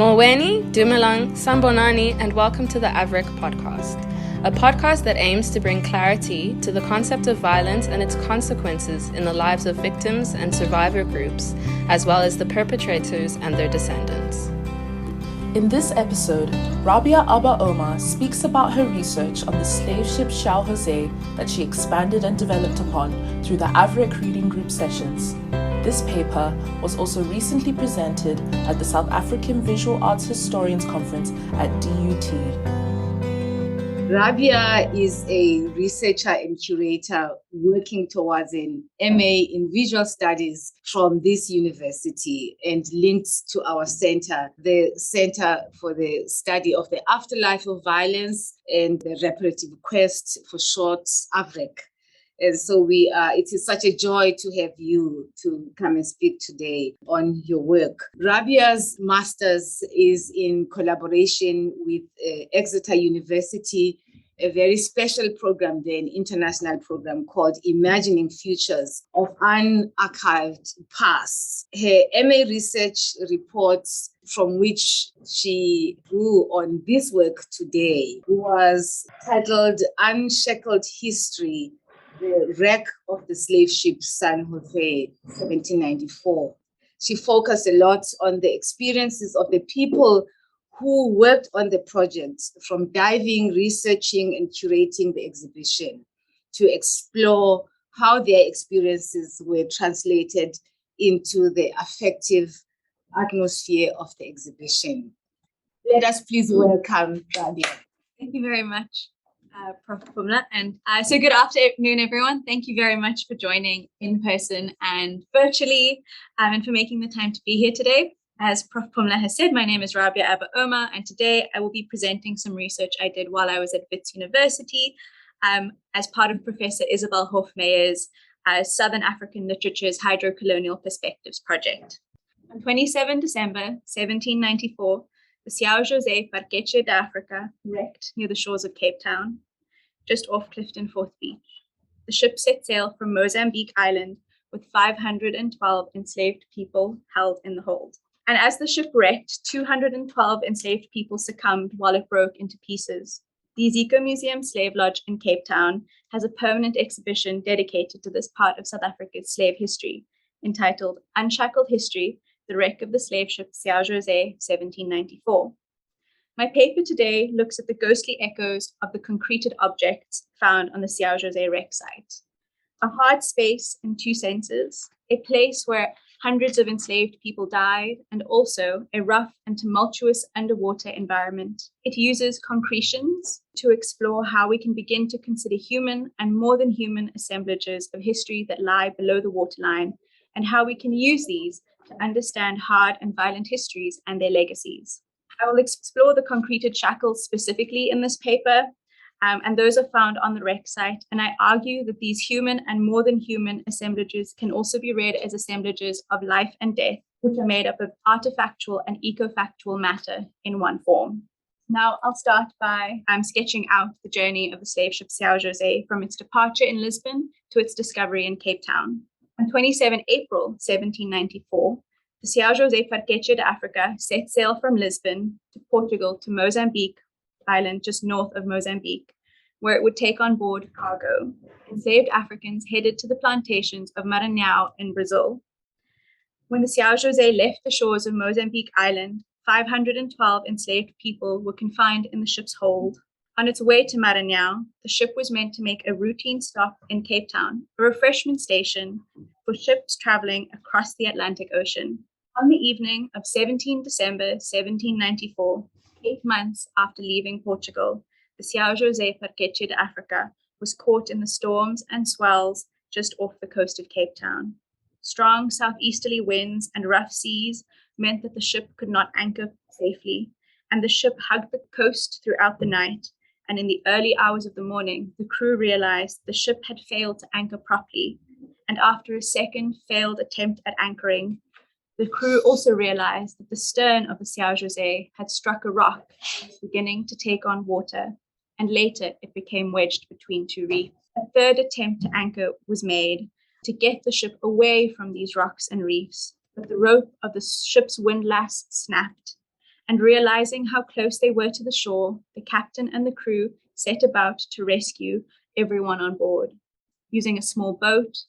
Molweni, Dumelang, Sambonani, and welcome to the AVReQ podcast, a podcast that aims to bring clarity to the concept of violence and its consequences in the lives of victims and survivor groups, as well as the perpetrators and their descendants. In this episode, Rabia Omar speaks about her research on the slave ship São José that she expanded and developed upon through the AVReQ reading group sessions. This paper was also recently presented at the South African Visual Arts Historians Conference at DUT. Rabia is a researcher and curator working towards an MA in Visual Studies from this university and linked to our center, the Center for the Study of the Afterlife of Violence and the Reparative Quest, for short, AVReQ. And so it is such a joy to have you to come and speak today on your work. Rabia's master's is in collaboration with Exeter University, a very special program there, an international program called Imagining Futures of Unarchived Past. Her MA research reports, from which she drew on this work today, was titled Unshackled History, the wreck of the slave ship São José, 1794. She focused a lot on the experiences of the people who worked on the project, from diving, researching, and curating the exhibition, to explore how their experiences were translated into the affective atmosphere of the exhibition. Let us please welcome Rabia. Thank you very much, Prof. Pumla. And so good afternoon, everyone. Thank you very much for joining in person and virtually, and for making the time to be here today. As Prof. Pumla has said, my name is Rabia Omar, and today I will be presenting some research I did while I was at Wits University as part of Professor Isabel Hofmeyer's Southern African Literature's Hydrocolonial Perspectives project. On 27 December 1794, the São José Paquete d'Africa wrecked near the shores of Cape Town, just off Clifton Fourth Beach. The ship set sail from Mozambique Island with 512 enslaved people held in the hold. And as the ship wrecked, 212 enslaved people succumbed while it broke into pieces. The Zico Museum Slave Lodge in Cape Town has a permanent exhibition dedicated to this part of South Africa's slave history, entitled Unshackled History, the Wreck of the Slave Ship São José, 1794. My paper today looks at the ghostly echoes of the concreted objects found on the São José wreck site. A hard space in two senses, a place where hundreds of enslaved people died, and also a rough and tumultuous underwater environment. It uses concretions to explore how we can begin to consider human and more than human assemblages of history that lie below the waterline, and how we can use these to understand hard and violent histories and their legacies. I will explore the concreted shackles specifically in this paper, and those are found on the wreck site. And I argue that these human and more than human assemblages can also be read as assemblages of life and death, which are made up of artifactual and ecofactual matter in one form. Now, I'll start by sketching out the journey of the slave ship São José from its departure in Lisbon to its discovery in Cape Town. On 27 April 1794, the São José Paquete d'Africa set sail from Lisbon to Portugal to Mozambique Island, just north of Mozambique, where it would take on board cargo. Enslaved Africans headed to the plantations of Maranhão in Brazil. When the São José left the shores of Mozambique Island, 512 enslaved people were confined in the ship's hold. On its way to Maranhão, the ship was meant to make a routine stop in Cape Town, a refreshment station for ships traveling across the Atlantic Ocean. On the evening of 17 December 1794, 8 months after leaving Portugal, the São José Paquete d'Africa was caught in the storms and swells just off the coast of Cape Town. Strong southeasterly winds and rough seas meant that the ship could not anchor safely, and the ship hugged the coast throughout the night. And in the early hours of the morning, the crew realized the ship had failed to anchor properly. And after a second failed attempt at anchoring, the crew also realized that the stern of the São José had struck a rock, beginning to take on water, and later it became wedged between two reefs. A third attempt to anchor was made to get the ship away from these rocks and reefs, but the rope of the ship's windlass snapped, and realizing how close they were to the shore, the captain and the crew set about to rescue everyone on board. Using a small boat,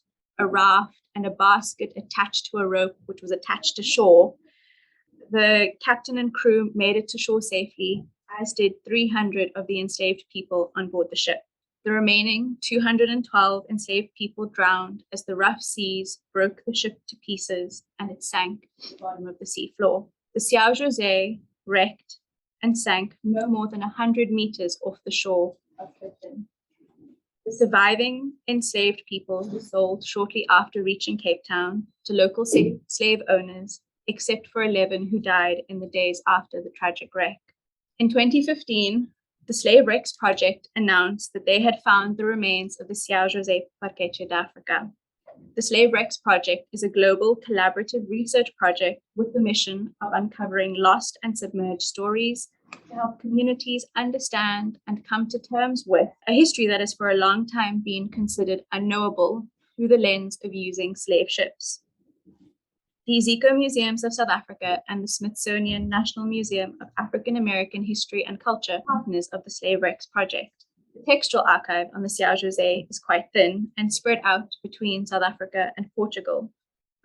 a raft, and a basket attached to a rope which was attached to shore, the captain and crew made it to shore safely, as did 300 of the enslaved people on board the ship. The remaining 212 enslaved people drowned as the rough seas broke the ship to pieces and it sank to the bottom of the sea floor. The São José wrecked and sank no more than 100 meters off the shore of Clifton. The surviving enslaved people were sold shortly after reaching Cape Town to local slave owners, except for 11 who died in the days after the tragic wreck. In 2015, the SlaveReX project announced that they had found the remains of the São José Paquete d'Africa. The SlaveReX project is a global collaborative research project with the mission of uncovering lost and submerged stories to help communities understand and come to terms with a history that has for a long time been considered unknowable through the lens of using slave ships. The Eco Museums of South Africa and the Smithsonian National Museum of African American History and Culture are partners of the SlaveReX project. The textual archive on the São José is quite thin and spread out between South Africa and Portugal.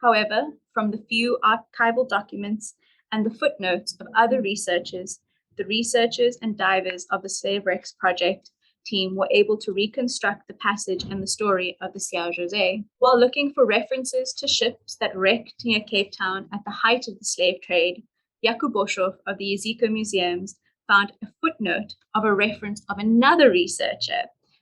However, from the few archival documents and the footnotes of other researchers, the researchers and divers of the SlaveReX project team were able to reconstruct the passage and the story of the São José. While looking for references to ships that wrecked near Cape Town at the height of the slave trade, Jaco Boshoff of the Eco Museums found a footnote of a reference of another researcher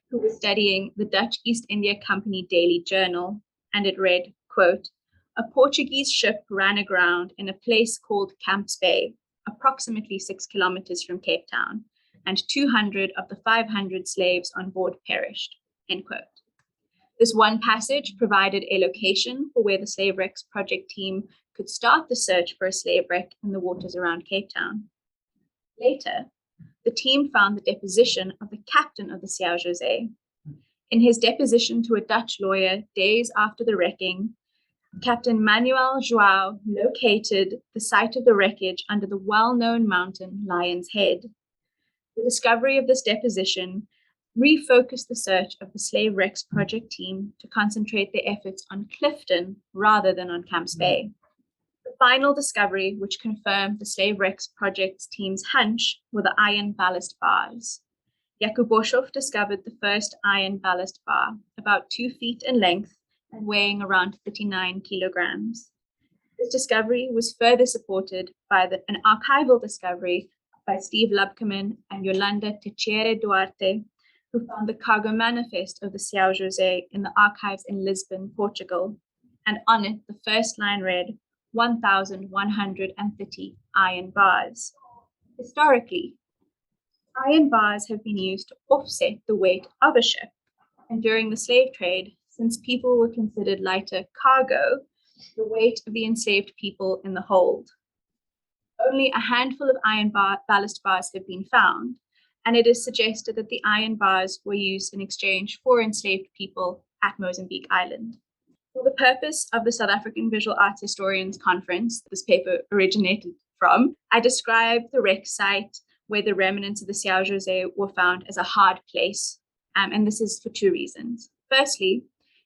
who was studying the Dutch East India Company Daily Journal, and it read, quote, "A Portuguese ship ran aground in a place called Camps Bay, approximately 6 kilometers from Cape Town, and 200 of the 500 slaves on board perished," end quote. This one passage provided a location for where the SlaveReX project team could start the search for a slave wreck in the waters around Cape Town. Later, the team found the deposition of the captain of the São José. In his deposition to a Dutch lawyer days after the wrecking, Captain Manuel João located the site of the wreckage under the well-known mountain Lion's Head. The discovery of this deposition refocused the search of the SlaveReX project team to concentrate their efforts on Clifton rather than on Camps Bay. The final discovery, which confirmed the SlaveReX project team's hunch, were the iron ballast bars. Jaco Boshoff discovered the first iron ballast bar, about 2 feet in length and weighing around 39 kilograms. This discovery was further supported by an archival discovery by Steve Lubkeman and Yolanda Teixeira Duarte, who found the cargo manifest of the São José in the archives in Lisbon, Portugal, and on it the first line read 1,130 iron bars. Historically, iron bars have been used to offset the weight of a ship, and during the slave trade, since people were considered lighter cargo, the weight of the enslaved people in the hold. Only a handful of iron ballast bars have been found, and it is suggested that the iron bars were used in exchange for enslaved people at Mozambique Island. For the purpose of the South African Visual Arts Historians Conference this paper originated from, I described the wreck site where the remnants of the São José were found as a hard place, and this is for 2 reasons. Firstly,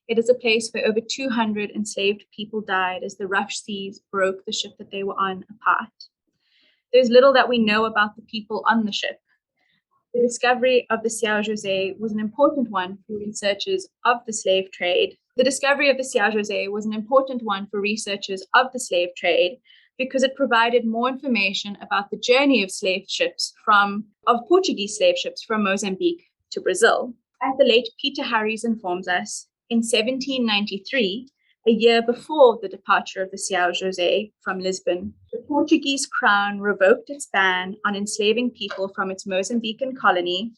it is a place where over 200 enslaved people died as the rough seas broke the ship that they were on apart. There's little that we know about the people on the ship. The discovery of the São José was an important one for researchers of the slave trade. Because it provided more information about the journey of Portuguese slave ships from Mozambique to Brazil. As the late Peter Harries informs us, in 1793, a year before the departure of the São José from Lisbon, the Portuguese crown revoked its ban on enslaving people from its Mozambican colony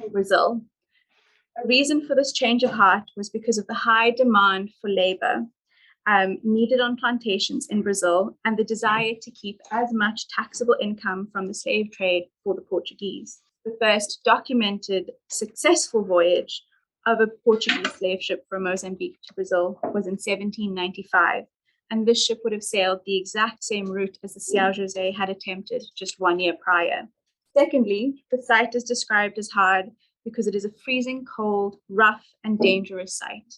in Brazil. A reason for this change of heart was because of the high demand for labor needed on plantations in Brazil and the desire to keep as much taxable income from the slave trade for the Portuguese. The first documented successful voyage of a Portuguese slave ship from Mozambique to Brazil was in 1795, and this ship would have sailed the exact same route as the São José had attempted just 1 year prior. Secondly, the site is described as hard because it is a freezing cold, rough, and dangerous site.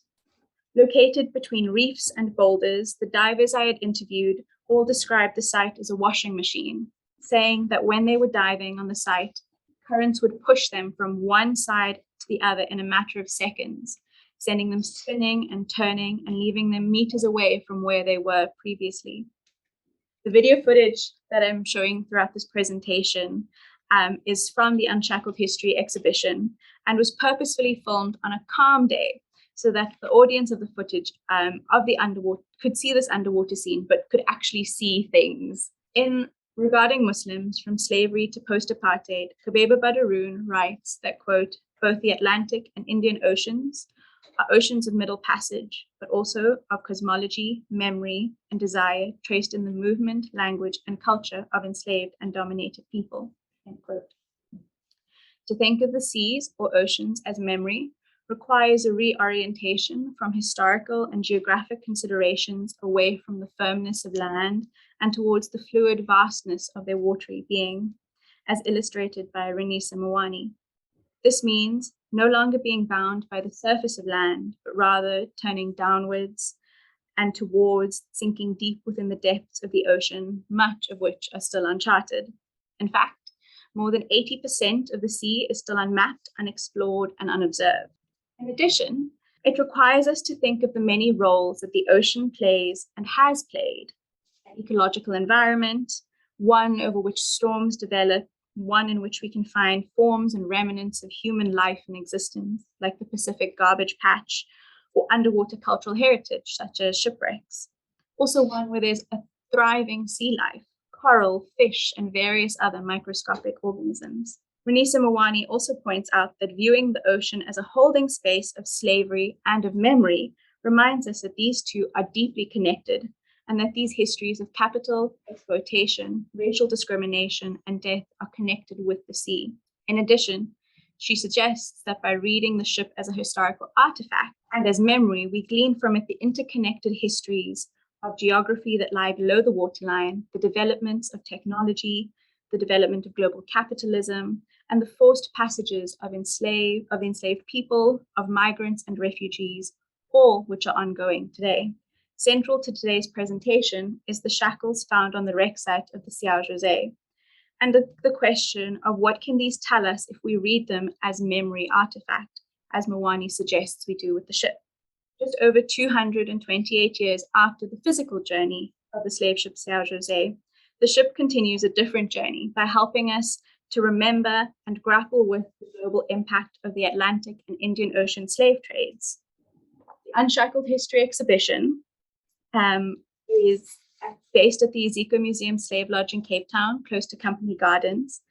Located between reefs and boulders, the divers I had interviewed all described the site as a washing machine, saying that when they were diving on the site, currents would push them from one side to the other in a matter of seconds, sending them spinning and turning and leaving them meters away from where they were previously. The video footage that I'm showing throughout this presentation is from the Unshackled History exhibition and was purposefully filmed on a calm day so that the audience of the footage of the underwater could see this underwater scene, but could actually see things. In Regarding Muslims from Slavery to Post-Apartheid, Khabeba Badaroon writes that, quote, both the Atlantic and Indian Oceans are oceans of middle passage, but also of cosmology, memory, and desire traced in the movement, language, and culture of enslaved and dominated people, end quote. To think of the seas or oceans as memory requires a reorientation from historical and geographic considerations away from the firmness of land and towards the fluid vastness of their watery being, as illustrated by Renisa Mwani. This means no longer being bound by the surface of land, but rather turning downwards and towards sinking deep within the depths of the ocean, much of which are still uncharted. In fact, more than 80% of the sea is still unmapped, unexplored, and unobserved. In addition, it requires us to think of the many roles that the ocean plays and has played: an ecological environment, one over which storms develop, one in which we can find forms and remnants of human life and existence, like the Pacific garbage patch, or underwater cultural heritage, such as shipwrecks. Also one where there's a thriving sea life, coral, fish, and various other microscopic organisms. Renisa Mwani also points out that viewing the ocean as a holding space of slavery and of memory reminds us that these two are deeply connected, and that these histories of capital, exploitation, racial discrimination, and death are connected with the sea. In addition, she suggests that by reading the ship as a historical artifact and as memory, we glean from it the interconnected histories of geography that lie below the waterline, the developments of technology, the development of global capitalism, and the forced passages of enslaved people, of migrants and refugees, all which are ongoing today. Central to today's presentation is the shackles found on the wreck site of the São José, and the question of what can these tell us if we read them as memory artifact, as Mwani suggests we do with the ship. Just over 228 years after the physical journey of the slave ship São José, the ship continues a different journey by helping us to remember and grapple with the global impact of the Atlantic and Indian Ocean slave trades. The Unshackled History exhibition is based at the Iziko Museum Slave Lodge in Cape Town, close to Company Gardens.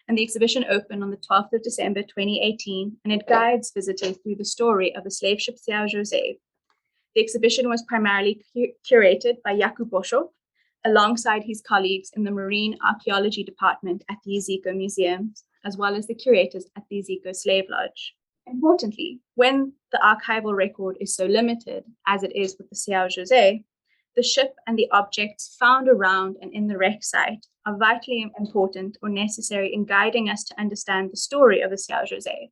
And the exhibition opened on the 12th of December, 2018, and it guides visitors through the story of the slave ship São José. The exhibition was primarily curated by Yaku Bosho, alongside his colleagues in the Marine Archaeology Department at the Iziko Museum, as well as the curators at the Iziko Slave Lodge. Importantly, when the archival record is so limited, as it is with the São José, the ship and the objects found around and in the wreck site are vitally important or necessary in guiding us to understand the story of the São José,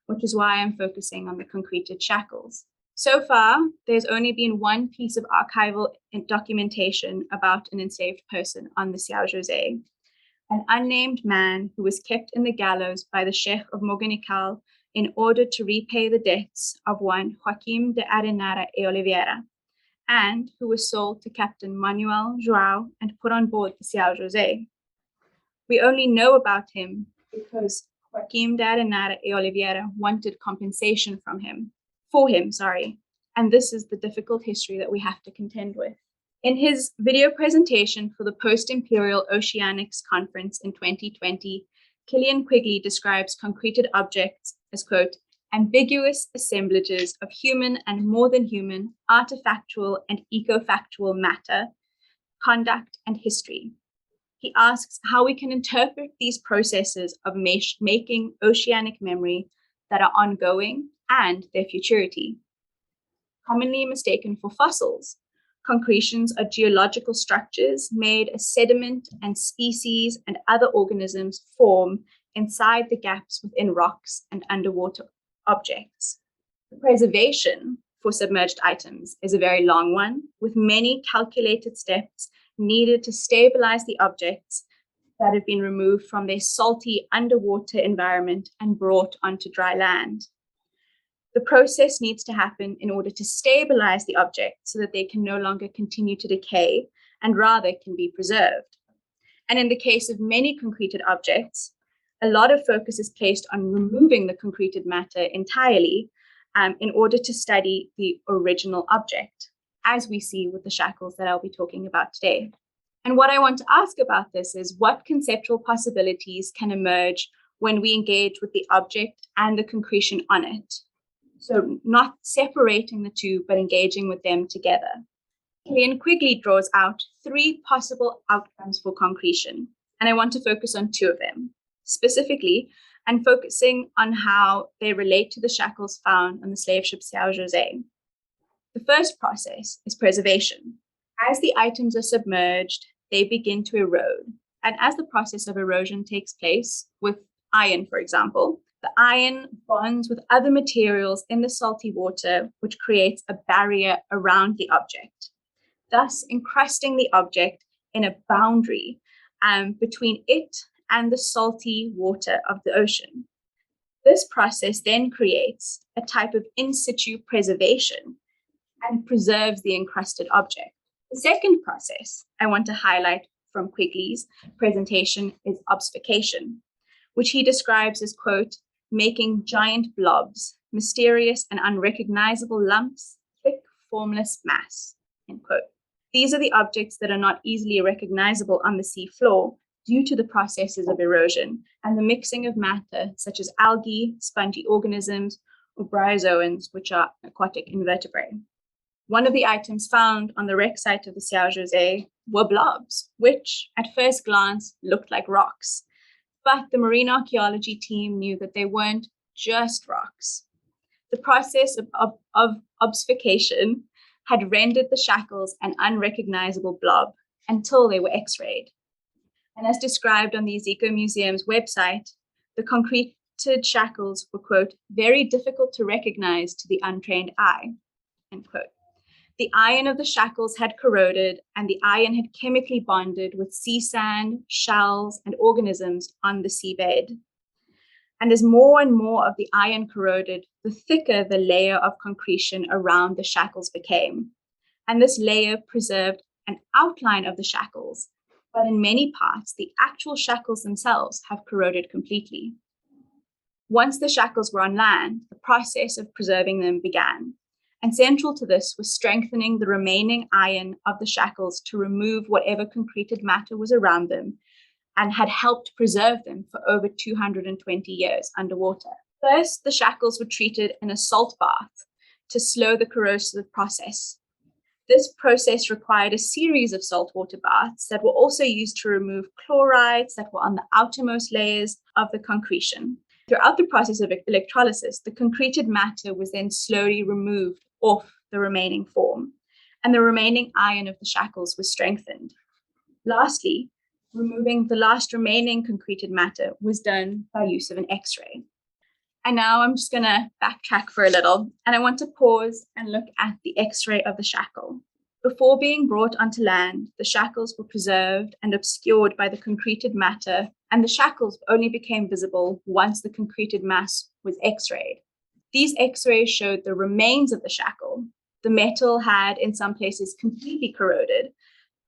which is why I'm focusing on the concreted shackles. So far, there's only been one piece of archival documentation about an enslaved person on the São José, an unnamed man who was kept in the gallows by the Sheikh of Moganikal in order to repay the debts of one Joaquim de Arenara e Oliveira, and who was sold to Captain Manuel João and put on board the São José. We only know about him because Joaquim de Arenara e Oliveira wanted compensation for him, and this is the difficult history that we have to contend with. In his video presentation for the Post-Imperial Oceanics Conference in 2020, Killian Quigley describes concreted objects as, quote, ambiguous assemblages of human and more than human, artifactual and ecofactual matter, conduct, and history. He asks how we can interpret these processes of making oceanic memory that are ongoing and their futurity. Commonly mistaken for fossils, Concretions are geological structures made as sediment and species and other organisms form inside the gaps within rocks and underwater objects. The preservation for submerged items is a very long one, with many calculated steps needed to stabilize the objects that have been removed from their salty underwater environment and brought onto dry land. The process needs to happen in order to stabilize the object so that they can no longer continue to decay and rather can be preserved. And in the case of many concreted objects, a lot of focus is placed on removing the concreted matter entirely in order to study the original object, as we see with the shackles that I'll be talking about today. And what I want to ask about this is what conceptual possibilities can emerge when we engage with the object and the concretion on it. So not separating the two, but engaging with them together. Ian Quigley draws out 3 possible outcomes for concretion, and I want to focus on 2 of them, specifically, and focusing on how they relate to the shackles found on the slave ship São José. The first process is preservation. As the items are submerged, they begin to erode. And as the process of erosion takes place with iron, for example, the iron bonds with other materials in the salty water, which creates a barrier around the object, thus encrusting the object in a boundary between it and the salty water of the ocean. This process then creates a type of in situ preservation and preserves the encrusted object. The second process I want to highlight from Quigley's presentation is obfuscation, which he describes as, quote, making giant blobs, mysterious and unrecognizable lumps, thick, formless mass, end quote. These are the objects that are not easily recognizable on the sea floor due to the processes of erosion and the mixing of matter such as algae, spongy organisms, or bryozoans, which are aquatic invertebrates. One of the items found on the wreck site of the São José were blobs, which at first glance looked like rocks. But the marine archaeology team knew that they weren't just rocks. The process of obfuscation had rendered the shackles an unrecognizable blob until they were X-rayed. And as described on the Ezekiel Museum's website, the concreted shackles were, quote, very difficult to recognize to the untrained eye, end quote. The iron of the shackles had corroded, and the iron had chemically bonded with sea sand, shells, and organisms on the seabed. And as more and more of the iron corroded, the thicker the layer of concretion around the shackles became. And this layer preserved an outline of the shackles, but in many parts, the actual shackles themselves have corroded completely. Once the shackles were on land, the process of preserving them began. And central to this was strengthening the remaining iron of the shackles to remove whatever concreted matter was around them and had helped preserve them for over 220 years underwater. First, the shackles were treated in a salt bath to slow the corrosive process. This process required a series of saltwater baths that were also used to remove chlorides that were on the outermost layers of the concretion. Throughout the process of electrolysis, the concreted matter was then slowly removed off the remaining form, and the remaining iron of the shackles was strengthened. Lastly, removing the last remaining concreted matter was done by use of an X-ray. And now I'm just going to backtrack for a little, and I want to pause and look at the X-ray of the shackle. Before being brought onto land, the shackles were preserved and obscured by the concreted matter, and the shackles only became visible once the concreted mass was X-rayed. These X-rays showed the remains of the shackle. The metal had, in some places, completely corroded,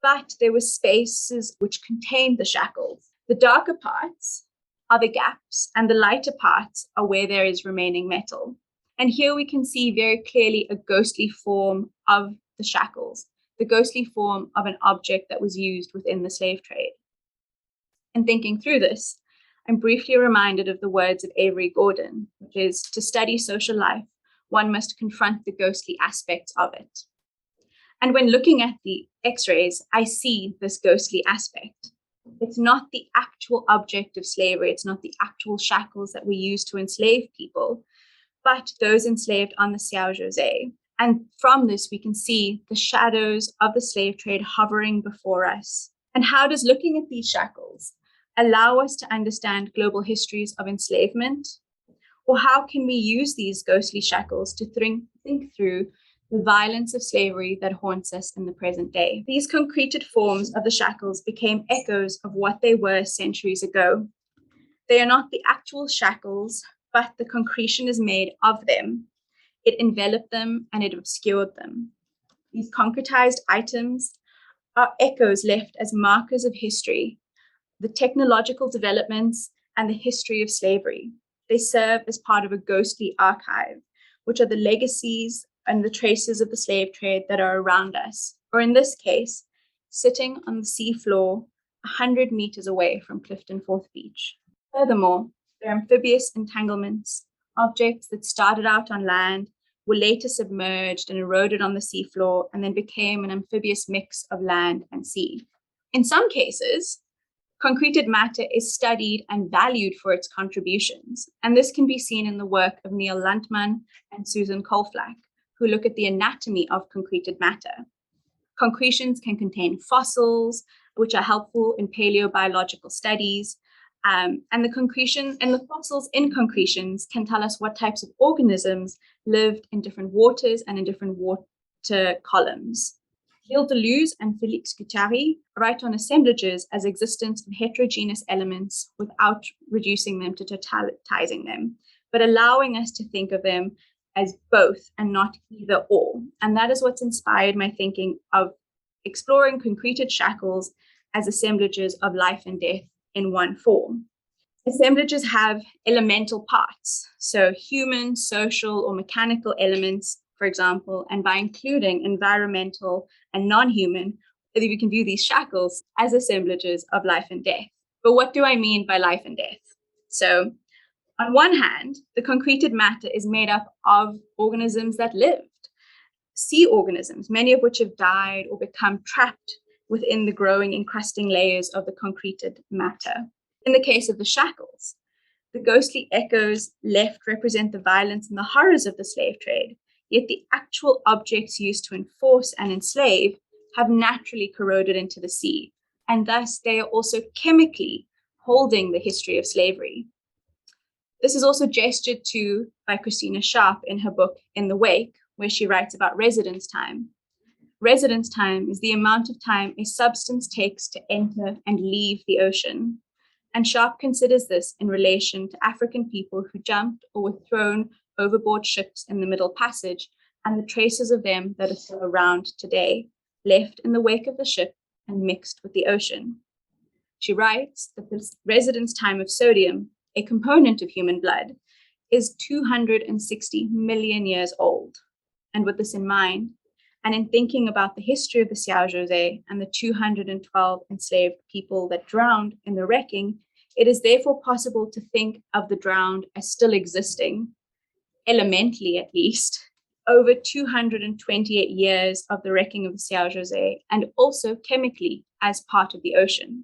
but there were spaces which contained the shackles. The darker parts are the gaps, and the lighter parts are where there is remaining metal. And here we can see very clearly a ghostly form of the shackles, the ghostly form of an object that was used within the slave trade. And thinking through this, I'm briefly reminded of the words of AVReQ, which is, to study social life, one must confront the ghostly aspects of it. And when looking at the X-rays, I see this ghostly aspect. It's not the actual object of slavery, it's not the actual shackles that we use to enslave people, but those enslaved on the São José And from this, we can see the shadows of the slave trade hovering before us. And how does looking at these shackles allow us to understand global histories of enslavement? Or how can we use these ghostly shackles to think through the violence of slavery that haunts us in the present day? These concreted forms of the shackles became echoes of what they were centuries ago. They are not the actual shackles, but the concretion is made of them. It enveloped them and it obscured them. These concretized items are echoes left as markers of history, the technological developments and the history of slavery. They serve as part of a ghostly archive, which are the legacies and the traces of the slave trade that are around us, or in this case, sitting on the sea floor 100 meters away from Clifton Fourth Beach. Furthermore, their amphibious entanglements, objects that started out on land, were later submerged and eroded on the seafloor and then became an amphibious mix of land and sea. In some cases, concreted matter is studied and valued for its contributions, and this can be seen in the work of Neil Luntman and Susan Kolflack, who look at the anatomy of concreted matter. Concretions can contain fossils, which are helpful in paleobiological studies, and the fossils in concretions can tell us what types of organisms lived in different waters and in different water columns. Gilles Deleuze and Félix Guattari write on assemblages as existence of heterogeneous elements without reducing them to totalitizing them, but allowing us to think of them as both and not either or. And that is what's inspired my thinking of exploring concreted shackles as assemblages of life and death in one form. Assemblages have elemental parts, so human, social, or mechanical elements, for example, and by including environmental and non-human, we can view these shackles as assemblages of life and death. But what do I mean by life and death? So on one hand, the concreted matter is made up of organisms that lived, sea organisms, many of which have died or become trapped within the growing, encrusting layers of the concreted matter. In the case of the shackles, the ghostly echoes left represent the violence and the horrors of the slave trade, yet the actual objects used to enforce and enslave have naturally corroded into the sea, and thus they are also chemically holding the history of slavery. This is also gestured to by Christina Sharp in her book In the Wake, where she writes about residence time. Residence time is the amount of time a substance takes to enter and leave the ocean. And Sharp considers this in relation to African people who jumped or were thrown overboard ships in the Middle Passage and the traces of them that are still around today, left in the wake of the ship and mixed with the ocean. She writes that the residence time of sodium, a component of human blood, is 260 million years old. And with this in mind, and in thinking about the history of the São José and the 212 enslaved people that drowned in the wrecking, it is therefore possible to think of the drowned as still existing, elementally at least, over 228 years of the wrecking of the São José, and also chemically as part of the ocean.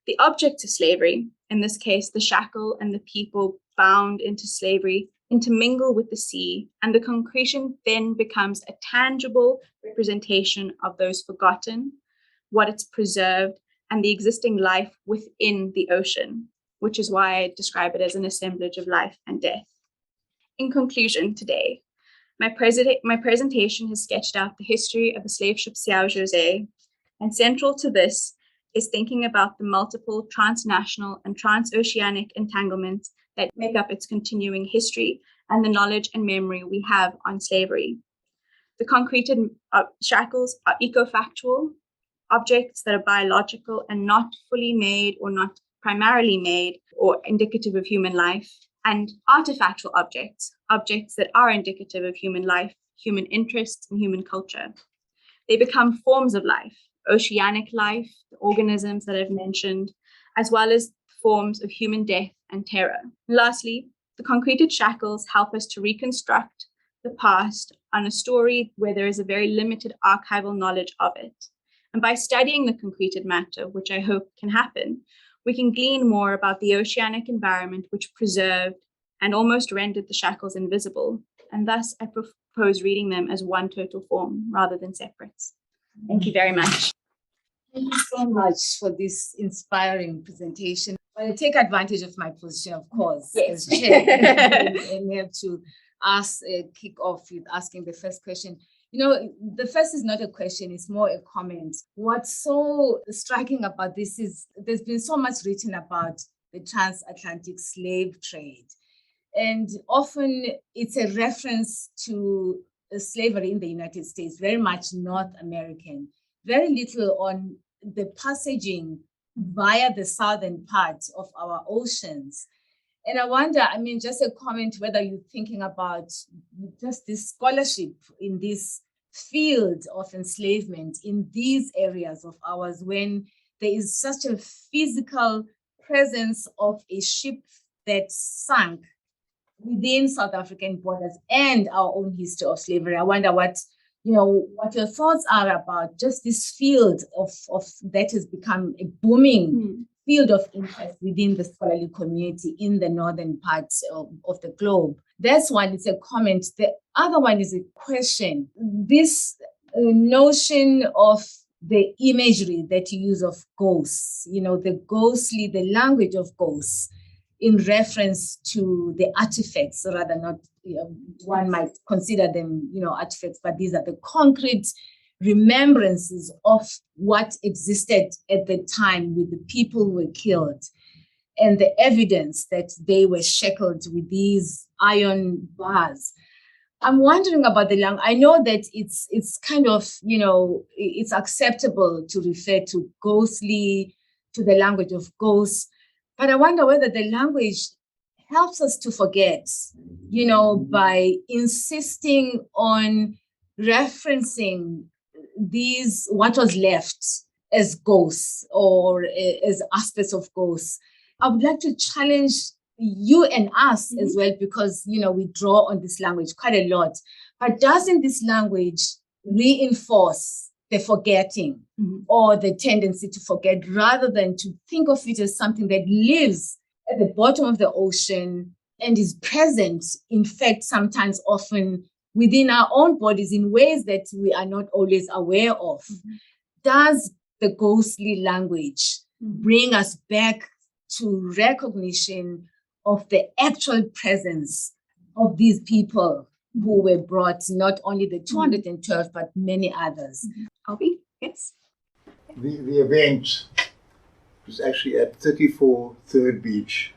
The objects of slavery, in this case the shackle and the people bound into slavery, intermingle with the sea, and the concretion then becomes a tangible representation of those forgotten, what it's preserved, and the existing life within the ocean, which is why I describe it as an assemblage of life and death. In conclusion, today, my presentation has sketched out the history of the slave ship São José, and central to this is thinking about the multiple transnational and transoceanic entanglements that make up its continuing history and the knowledge and memory we have on slavery. The concreted shackles are ecofactual, objects that are biological and not fully made or not primarily made or indicative of human life, and artifactual objects that are indicative of human life, human interests, and human culture. They become forms of life, oceanic life, the organisms that I've mentioned, as well as forms of human death and terror. Lastly, the concreted shackles help us to reconstruct the past on a story where there is a very limited archival knowledge of it. And by studying the concreted matter, which I hope can happen, we can glean more about the oceanic environment which preserved and almost rendered the shackles invisible. And thus, I propose reading them as one total form rather than separates. Thank you very much. Thank you so much for this inspiring presentation. I take advantage of my position, of course, as chair, and we have to kick off with asking the first question. The first is not a question, it's more a comment. What's so striking about this is there's been so much written about the transatlantic slave trade. And often it's a reference to slavery in the United States, very much North American, very little on the passaging via the southern part of our oceans. And I wonder, just a comment whether you're thinking about just this scholarship in this field of enslavement in these areas of ours, when there is such a physical presence of a ship that sank within South African borders and our own history of slavery. I wonder what your thoughts are about just this field of that has become a booming field of interest within the scholarly community in the northern parts of the globe. That's one, it's a comment. The other one is a question. This notion of the imagery that you use of ghosts, the ghostly, the language of ghosts in reference to the artifacts, rather not, one might consider them, artifacts, but these are the concrete remembrances of what existed at the time with the people who were killed and the evidence that they were shackled with these iron bars. I'm wondering about the language. I know that it's kind of, it's acceptable to refer to ghostly, to the language of ghosts, but I wonder whether the language helps us to forget, by insisting on referencing these, what was left as ghosts or as aspects of ghosts. I would like to challenge you and us as well, because, we draw on this language quite a lot. But doesn't this language reinforce the forgetting or the tendency to forget, rather than to think of it as something that lives at the bottom of the ocean and is present, in fact, sometimes often within our own bodies in ways that we are not always aware of? Does the ghostly language bring us back to recognition of the actual presence of these people who were brought, not only the 212, but many others? Albie, yes? The event was actually at 34 3rd Beach.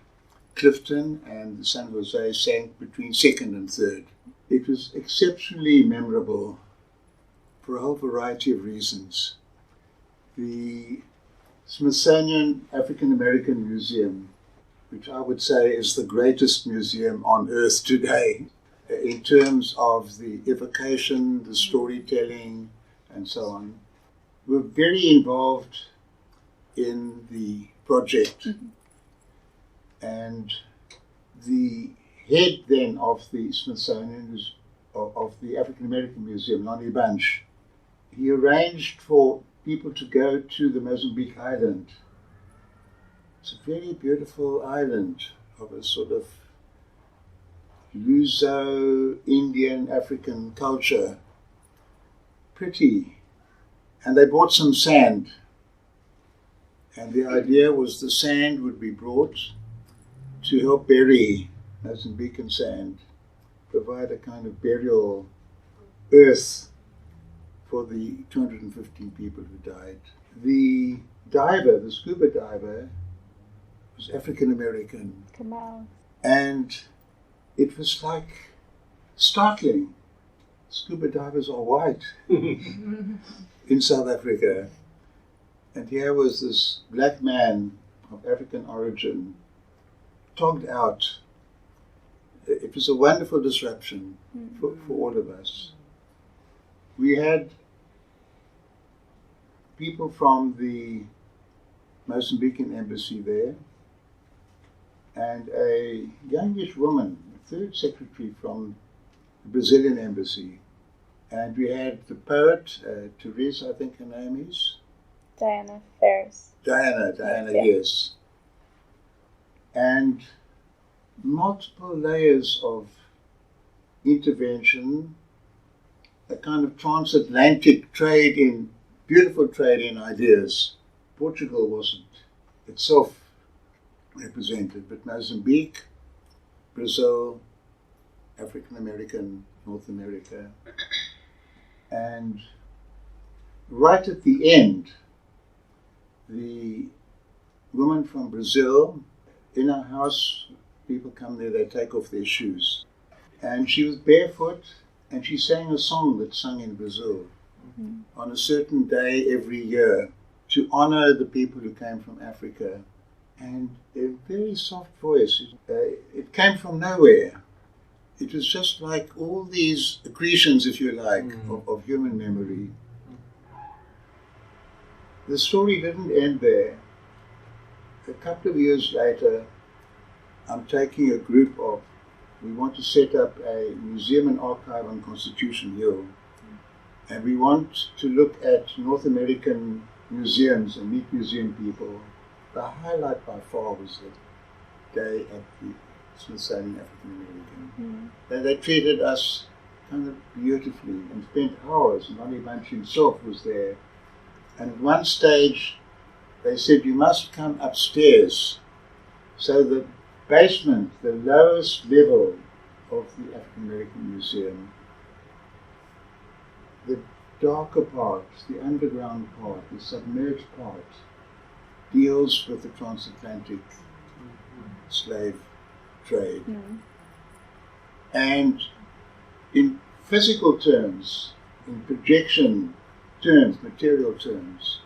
Clifton and the San Jose sank between 2nd and 3rd. It was exceptionally memorable for a whole variety of reasons. The Smithsonian African American Museum, which I would say is the greatest museum on earth today, in terms of the evocation, the storytelling, and so on, were very involved in the project. And the head then of the Smithsonian, of the African American Museum, Lonnie Bunch, he arranged for people to go to the Mozambique island. It's a very beautiful island of a sort of Luso, Indian, African culture. Pretty. And they brought some sand. And the idea was the sand would be brought to help bury Mozambican sand, provide a kind of burial earth for the 215 people who died. The diver, the scuba diver, was African American. And it was like startling. Scuba divers are white in South Africa. And here was this black man of African origin, togged out. It was a wonderful disruption for all of us. We had people from the Mozambican embassy there, and a youngish woman, the third secretary from the Brazilian embassy. And we had the poet, Therese, I think her name is. Diana Ferris. Diana, yes. And multiple layers of intervention a kind of transatlantic trade in, beautiful trade in ideas. Portugal wasn't itself represented, but Mozambique, Brazil, African American, North America, and right at the end, the woman from Brazil, in our house, people come there, they take off their shoes. And she was barefoot, and she sang a song that's sung in Brazil on a certain day every year to honor the people who came from Africa. And a very soft voice. It came from nowhere. It was just like all these accretions, if you like, of human memory. The story didn't end there. A couple of years later, I'm taking a group of, we want to set up a museum and archive on Constitution Hill. And we want to look at North American museums and meet museum people. The highlight by far was the day at the Smithsonian African American. They treated us kind of beautifully and spent hours. Lonnie Bunch himself was there. And at one stage, they said, you must come upstairs. So the basement, the lowest level of the African American Museum, the darker part, the underground part, the submerged part, deals with the transatlantic slave trade. And in physical terms, in projection terms, material terms,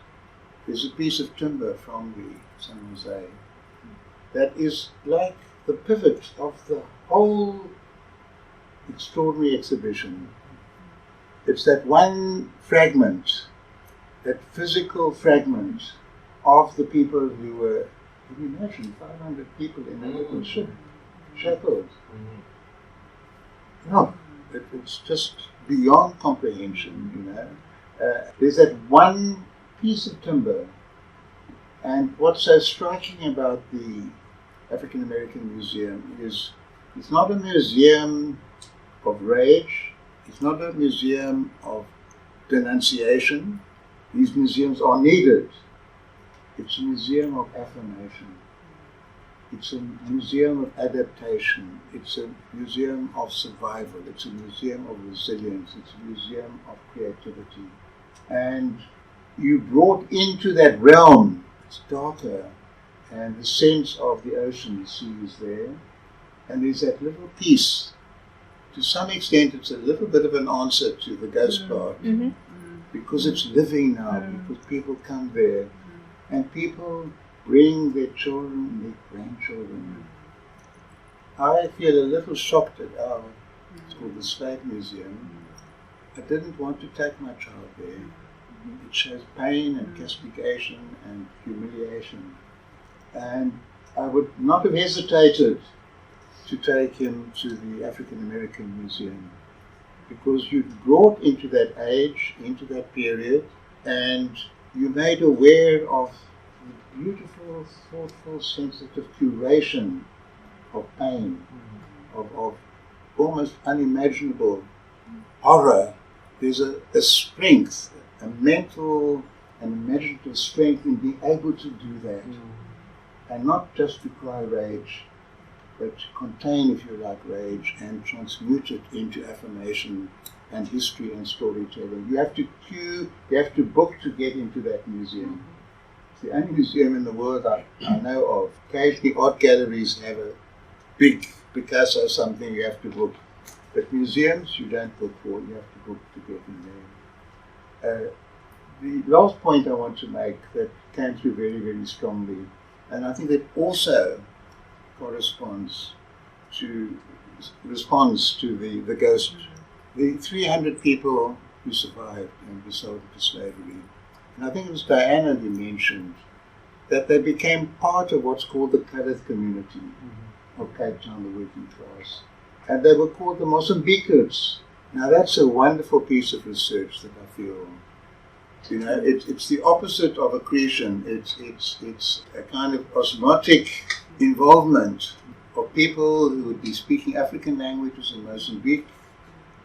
there's a piece of timber from the São José that is like the pivot of the whole extraordinary exhibition. It's that one fragment, that physical fragment of the people who were, can you imagine, 500 people in a little ship, shackles. No, it's just beyond comprehension, you know. There's that one piece of timber, and what's so striking about the African American Museum is it's not a museum of rage, it's not a museum of denunciation. These museums are needed. It's a museum of affirmation. It's a museum of adaptation. It's a museum of survival. It's a museum of resilience. It's a museum of creativity. And you brought into that realm, it's darker, and the sense of the ocean, the sea is there. And there's that little piece. To some extent, it's a little bit of an answer to the ghost part, because it's living now, because people come there, and people bring their children, their grandchildren. I feel a little shocked at our, it's called the Slave Museum. I didn't want to take my child there. It shows pain and castigation and humiliation. And I would not have hesitated to take him to the African American Museum, because you brought into that age, into that period, and you made aware of the beautiful, thoughtful, sensitive curation of pain, of almost unimaginable horror. There's a strength, a mental and imaginative strength in being able to do that, and not just to cry rage, but to contain, if you like, rage and transmute it into affirmation and history and storytelling. You have to queue, you have to book to get into that museum. It's the only museum in the world I know of. Occasionally art galleries have a big Picasso something you have to book. But museums you don't book for, you have to book to get in there. The last point I want to make that came through very, very strongly, and I think that also corresponds to the ghost. The 300 people who survived and were sold into slavery. And I think it was Diana who mentioned that they became part of what's called the colored community of Cape Town, the working class. And they were called the Mozambicans. Now that's a wonderful piece of research that I feel, you know, it's the opposite of accretion. It's a kind of osmotic involvement of people who would be speaking African languages in Mozambique.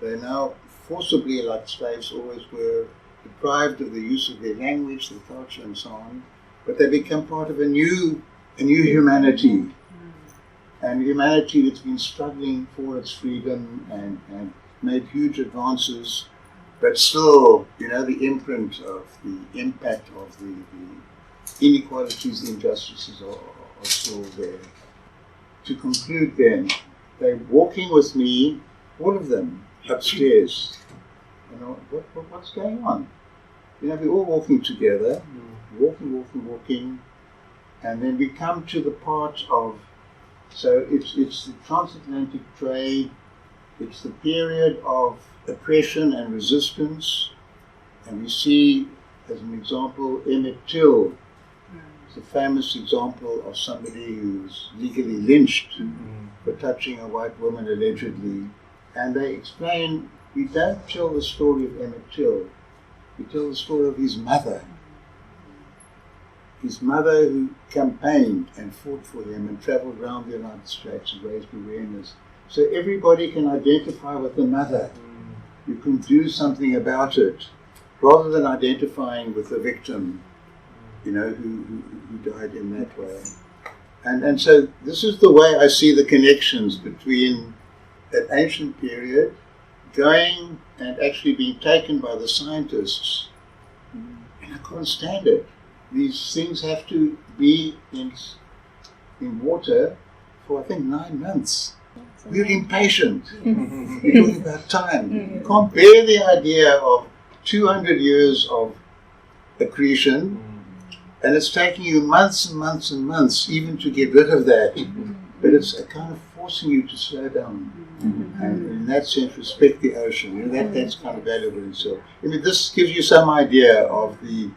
They're now forcibly, like slaves always were, deprived of the use of their language, their culture, and so on. But they become part of a new humanity, and humanity that's been struggling for its freedom and made huge advances, but still, the imprint of the impact of the inequalities, the injustices are still there. To conclude then, they're walking with me, all of them, upstairs. What's going on? We're all walking together, walking, and then we come to the part of, so it's the transatlantic trade, it's the period of oppression and resistance, and we see, as an example, Emmett Till. It's a famous example of somebody who was legally lynched for touching a white woman allegedly, and they explain, we don't tell the story of Emmett Till, we tell the story of his mother. His mother, who campaigned and fought for him and traveled around the United States and raised awareness. So everybody can identify with the mother. You can do something about it, rather than identifying with the victim, who died in that way. And so this is the way I see the connections between that ancient period going and actually being taken by the scientists. And I can't stand it. These things have to be in water for, I think, 9 months. We're impatient. We're talking about time. You can't bear the idea of 200 years of accretion, and it's taking you months and months and months even to get rid of that. But it's a kind of forcing you to slow down. And in that sense, respect the ocean. That's kind of valuable in itself. This gives you some idea of the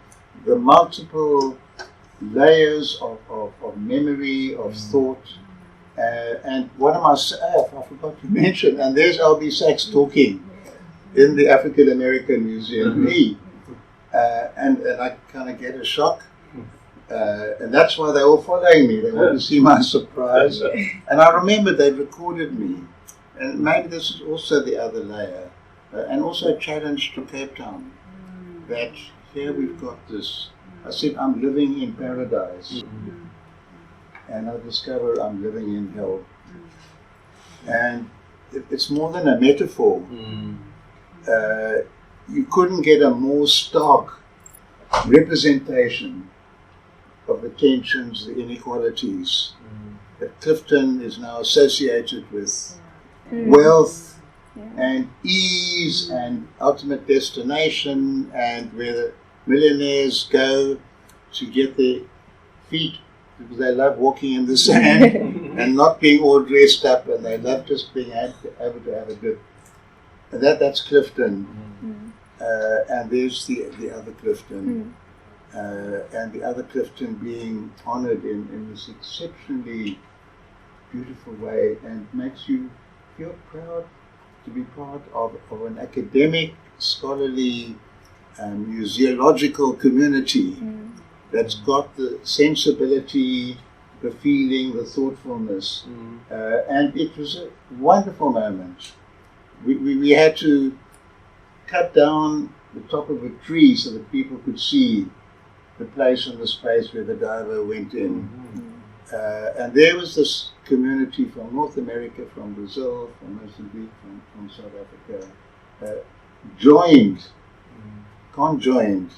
multiple layers of memory, of thought. And what am I saying? I forgot to mention, and there's L.B. Sachs talking in the African American Museum, and I kind of get a shock. And that's why they're all following me. They want to see my surprise. And I remember they recorded me. And maybe this is also the other layer. And also a challenge to Cape Town. That here we've got this. I said, I'm living in paradise. And I discover I'm living in hell. And it's more than a metaphor. You couldn't get a more stark representation of the tensions, the inequalities. That Clifton is now associated with wealth and ease and ultimate destination, and where the millionaires go to get their feet, because they love walking in the sand and not being all dressed up, and they love just being able to have a dip. And that's Clifton. And there's the other Clifton. And the other Clifton being honoured in this exceptionally beautiful way, and makes you feel proud to be part of an academic, scholarly, museological community that's got the sensibility, the feeling, the thoughtfulness. And it was a wonderful moment. We had to cut down the top of a tree so that people could see the place and the space where the diver went in. And there was this community from North America, from Brazil, from Mozambique, from South Africa, joined, conjoined.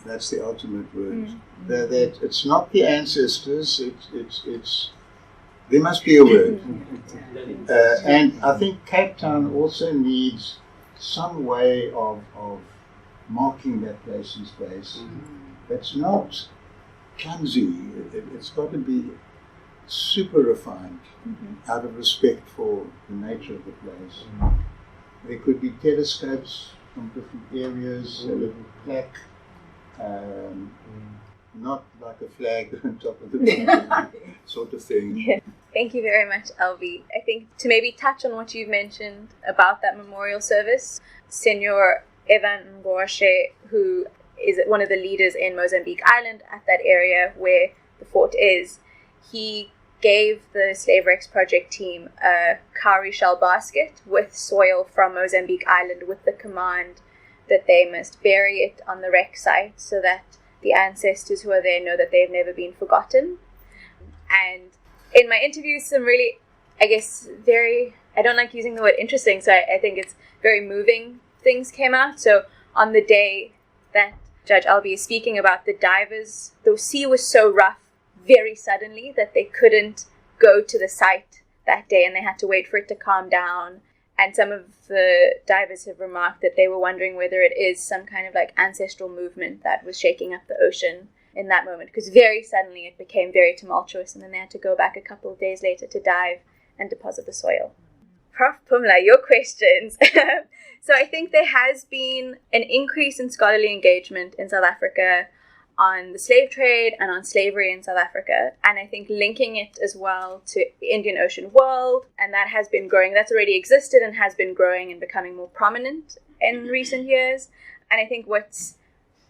That's the ultimate word. That it's not the ancestors, it's there must be a word. And I think Cape Town also needs some way of marking that place and space. It's not clumsy. It's got to be super refined out of respect for the nature of the place. There could be telescopes from different areas, a little plaque, not like a flag on top of the building, sort of thing. Thank you very much, LV. I think to maybe touch on what you've mentioned about that memorial service, Senor Evan Ngwashe, who is one of the leaders in Mozambique Island at that area where the fort is, he gave the SlaveReX project team a cowrie shell basket with soil from Mozambique Island with the command that they must bury it on the wreck site so that the ancestors who are there know that they've never been forgotten. And in my interviews, some really, I guess, I don't like using the word interesting, so I think it's very moving things came out. So on the day that Judge Albie is speaking about, the divers, the sea was so rough very suddenly that they couldn't go to the site that day and they had to wait for it to calm down. And some of the divers have remarked that they were wondering whether it is some kind of like ancestral movement that was shaking up the ocean in that moment, because very suddenly it became very tumultuous and then they had to go back a couple of days later to dive and deposit the soil. Prof. Pumla, your questions. So I think there has been an increase in scholarly engagement in South Africa on the slave trade and on slavery in South Africa. And I think linking it as well to the Indian Ocean world, and that has been growing. That's already existed and has been growing and becoming more prominent in recent years. And I think what's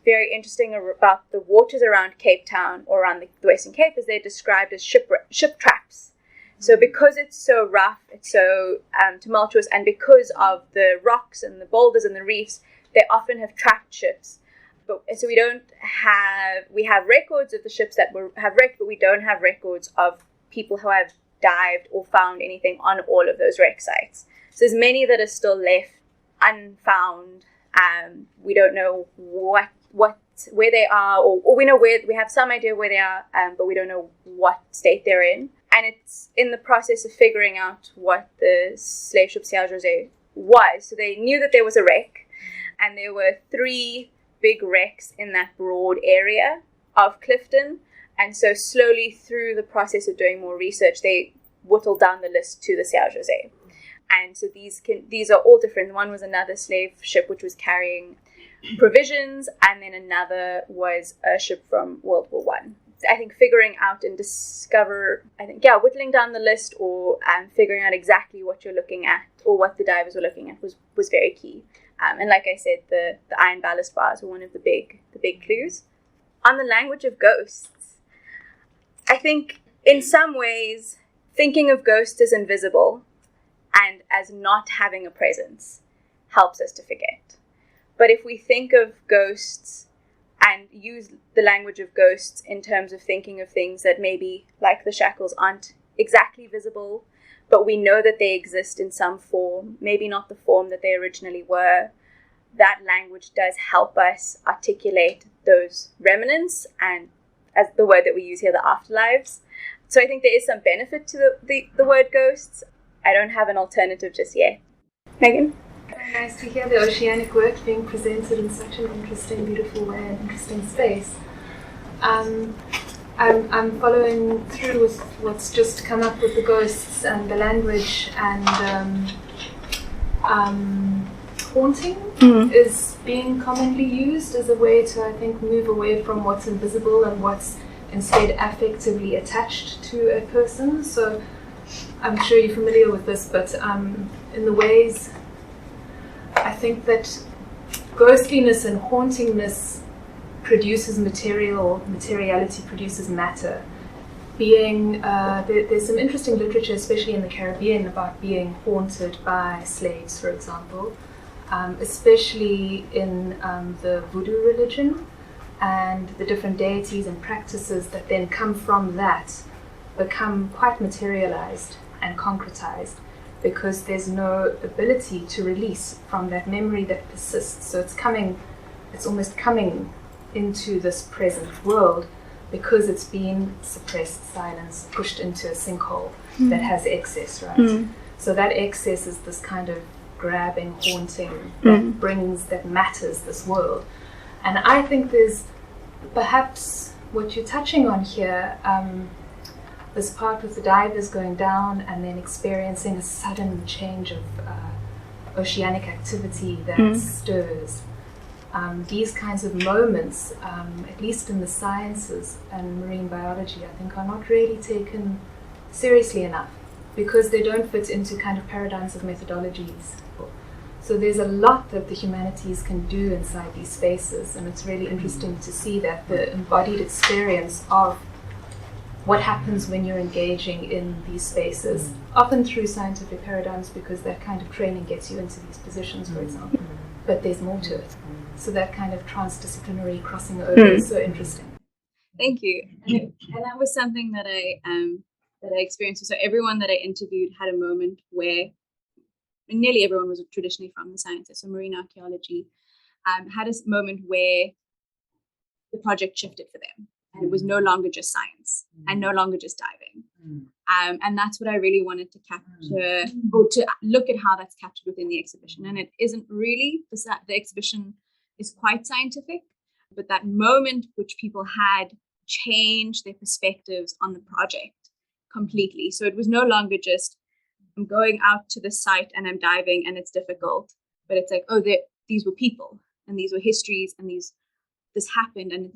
very interesting about the waters around Cape Town or around the Western Cape is they're described as ship traps. So because it's so rough, it's so tumultuous, and because of the rocks and the boulders and the reefs, they often have trapped ships. So we have records of the ships that have wrecked, but we don't have records of people who have dived or found anything on all of those wreck sites. So there's many that are still left unfound. We don't know where they are, or we know where, we have some idea where they are, but we don't know what state they're in. And it's in the process of figuring out what the slave ship São José was. So they knew that there was a wreck, and there were 3 big wrecks in that broad area of Clifton. And so slowly through the process of doing more research, they whittled down the list to the São José. And so these are all different. One was another slave ship which was carrying provisions, and then another was a ship from World War I. I think figuring out and whittling down the list or figuring out exactly what you're looking at or what the divers were looking at was very key. And like I said, the iron ballast bars were one of the big clues. On the language of ghosts, I think in some ways thinking of ghosts as invisible and as not having a presence helps us to forget. But if we think of ghosts and use the language of ghosts in terms of thinking of things that maybe, like the shackles, aren't exactly visible, but we know that they exist in some form, maybe not the form that they originally were, that language does help us articulate those remnants and, as the word that we use here, the afterlives. So I think there is some benefit to the word ghosts. I don't have an alternative just yet. Megan? Very nice to hear the oceanic work being presented in such an interesting, beautiful way, an interesting space. I'm following through with what's just come up with the ghosts and the language, and haunting is being commonly used as a way to, I think, move away from what's invisible and what's instead affectively attached to a person. So I'm sure you're familiar with this, but in the ways, I think that ghostliness and hauntingness produces materiality produces matter. There's some interesting literature, especially in the Caribbean, about being haunted by slaves, for example, especially in the voodoo religion, and the different deities and practices that then come from that become quite materialized and concretized, because there's no ability to release from that memory that persists. So it's almost coming into this present world because it's been suppressed, silenced, pushed into a sinkhole that has excess, right? So that excess is this kind of grabbing, haunting that matters this world. And I think there's perhaps what you're touching on here, this part with the divers going down and then experiencing a sudden change of oceanic activity that stirs. These kinds of moments, at least in the sciences and marine biology, I think are not really taken seriously enough because they don't fit into kind of paradigms of methodologies. So there's a lot that the humanities can do inside these spaces, and it's really interesting to see that the embodied experience of what happens when you're engaging in these spaces, often through scientific paradigms, because that kind of training gets you into these positions, for example. But there's more to it. So that kind of transdisciplinary crossing over is so interesting. Thank you. And that was something that I experienced. So everyone that I interviewed had a moment where, nearly everyone was traditionally from the sciences, so marine archaeology, had a moment where the project shifted for them. And it was no longer just science and no longer just diving. And that's what I really wanted to capture, or to look at how that's captured within the exhibition. And it isn't really, the exhibition is quite scientific, but that moment which people had changed their perspectives on the project completely. So it was no longer just, I'm going out to the site and I'm diving and it's difficult, but it's like, oh, these were people and these were histories and this happened, and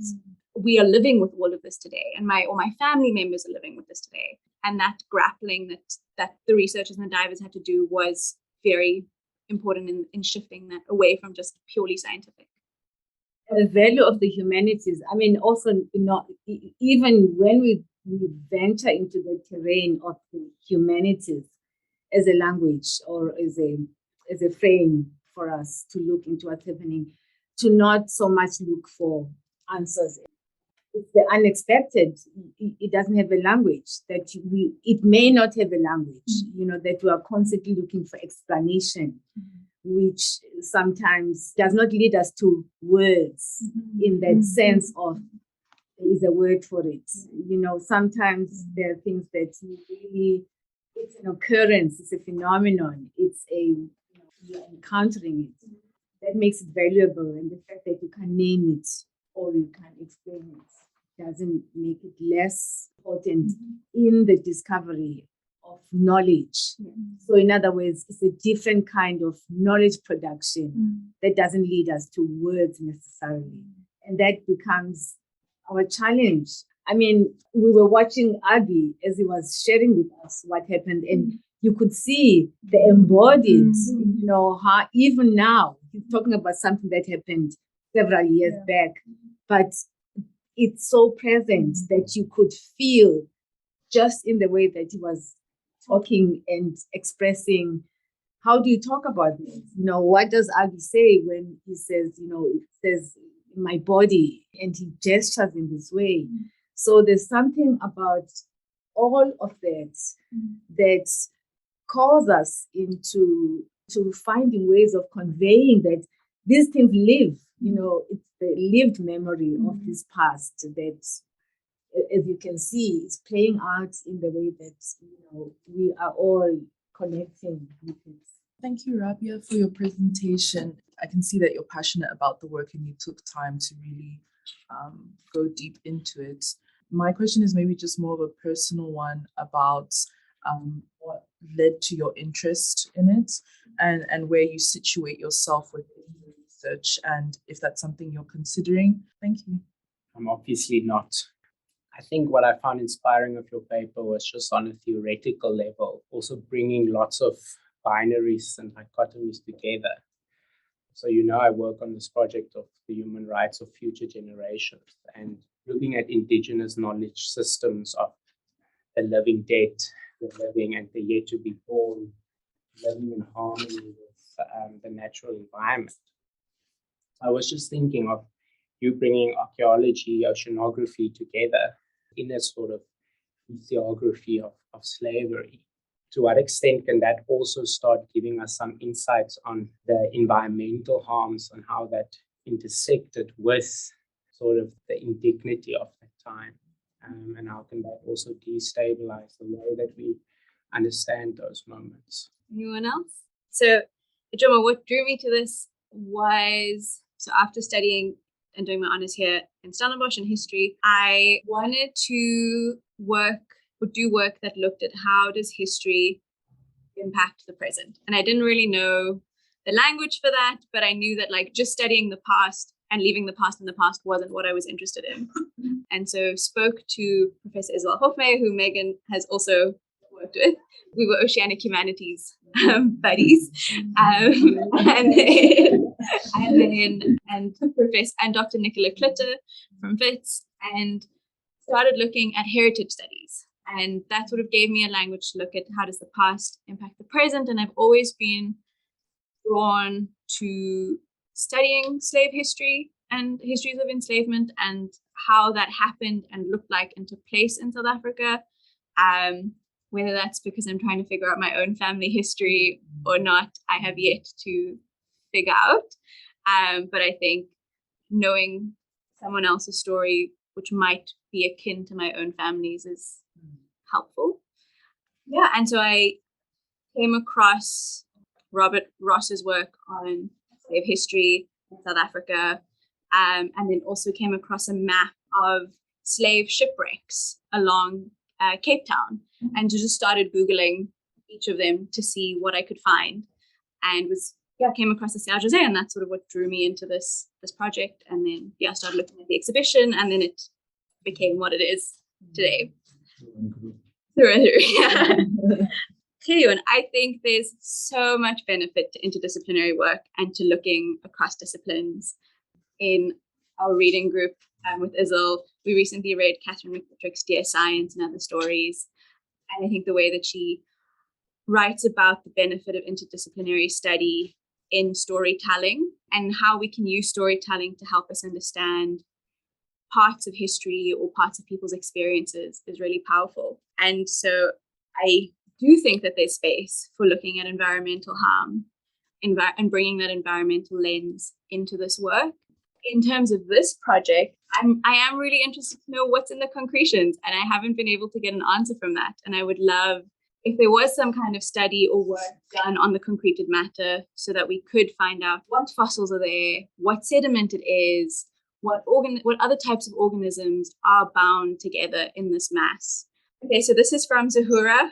we are living with all of this today, and my family members are living with this today. And that grappling that the researchers and the divers had to do was very important in shifting that away from just purely scientific. The value of the humanities. I mean, also, even when we venture into the terrain of the humanities as a language or as a frame for us to look into what's happening, to not so much look for answers. It's the unexpected. It doesn't have a language it may not have a language, that we are constantly looking for explanation, which sometimes does not lead us to words in that sense of there is a word for it. Sometimes there are things that it's an occurrence, it's a phenomenon, you're encountering it. That makes it valuable, and the fact that you can name it or you can explain it doesn't make it less important in the discovery of knowledge. So in other words, it's a different kind of knowledge production that doesn't lead us to words necessarily. And that becomes our challenge. I mean, we were watching Abi as he was sharing with us what happened, and you could see the embodied, how even now, he's talking about something that happened several years back, but it's so present that you could feel just in the way that he was talking and expressing. How do you talk about this? What does Abi say when he says, it says my body, and he gestures in this way. So there's something about all of that calls us into finding ways of conveying that these things live. It's the lived memory of this past that, as you can see, is playing out in the way that we are all connecting with it. Thank you, Rabia, for your presentation. I can see that you're passionate about the work and you took time to really go deep into it. My question is maybe just more of a personal one about what led to your interest in it and where you situate yourself within the research, and if that's something you're considering. Thank you. I'm obviously not. I think what I found inspiring of your paper was just on a theoretical level, also bringing lots of binaries and dichotomies together. So, I work on this project of the human rights of future generations and looking at indigenous knowledge systems of the living dead, the living and the yet to be born, living in harmony with the natural environment. I was just thinking of you bringing archaeology, oceanography together in a sort of ethiography of slavery. To what extent can that also start giving us some insights on the environmental harms and how that intersected with sort of the indignity of that time? And how can that also destabilize the way that we understand those moments? Anyone else? So, Ijoma, what drew me to this was, so after studying and doing my honors here in Stellenbosch in history, I wanted to do work that looked at how does history impact the present. And I didn't really know the language for that, but I knew that just studying the past and leaving the past in the past wasn't what I was interested in. And so spoke to Professor Isabel Hofmeyr, who Megan has also worked with. We were oceanic humanities buddies. And Dr. Nicola Klitter from Wits. And started looking at heritage studies. And that sort of gave me a language to look at how does the past impact the present. And I've always been drawn to studying slave history and histories of enslavement and how that happened and looked like and took place in South Africa. Whether that's because I'm trying to figure out my own family history or not, I have yet to figure out. But I think knowing someone else's story, which might be akin to my own family's, is helpful. Yeah, and so I came across Robert Ross's work on slave history in South Africa, and then also came across a map of slave shipwrecks along Cape Town, and just started Googling each of them to see what I could find, and came across the São José, and that's sort of what drew me into this project. And then started looking at the exhibition, and then it became what it is today. And I think there's so much benefit to interdisciplinary work and to looking across disciplines. In our reading group with Isil, we recently read Catherine McKittrick's Dear Science and Other Stories. And I think the way that she writes about the benefit of interdisciplinary study in storytelling and how we can use storytelling to help us understand parts of history or parts of people's experiences is really powerful. And so I do think that there's space for looking at environmental harm and bringing that environmental lens into this work. In terms of this project, I am really interested to know what's in the concretions, and I haven't been able to get an answer from that. And I would love if there was some kind of study or work done on the concreted matter so that we could find out what fossils are there, what sediment it is, what other types of organisms are bound together in this mass. Okay, so this is from Zahura.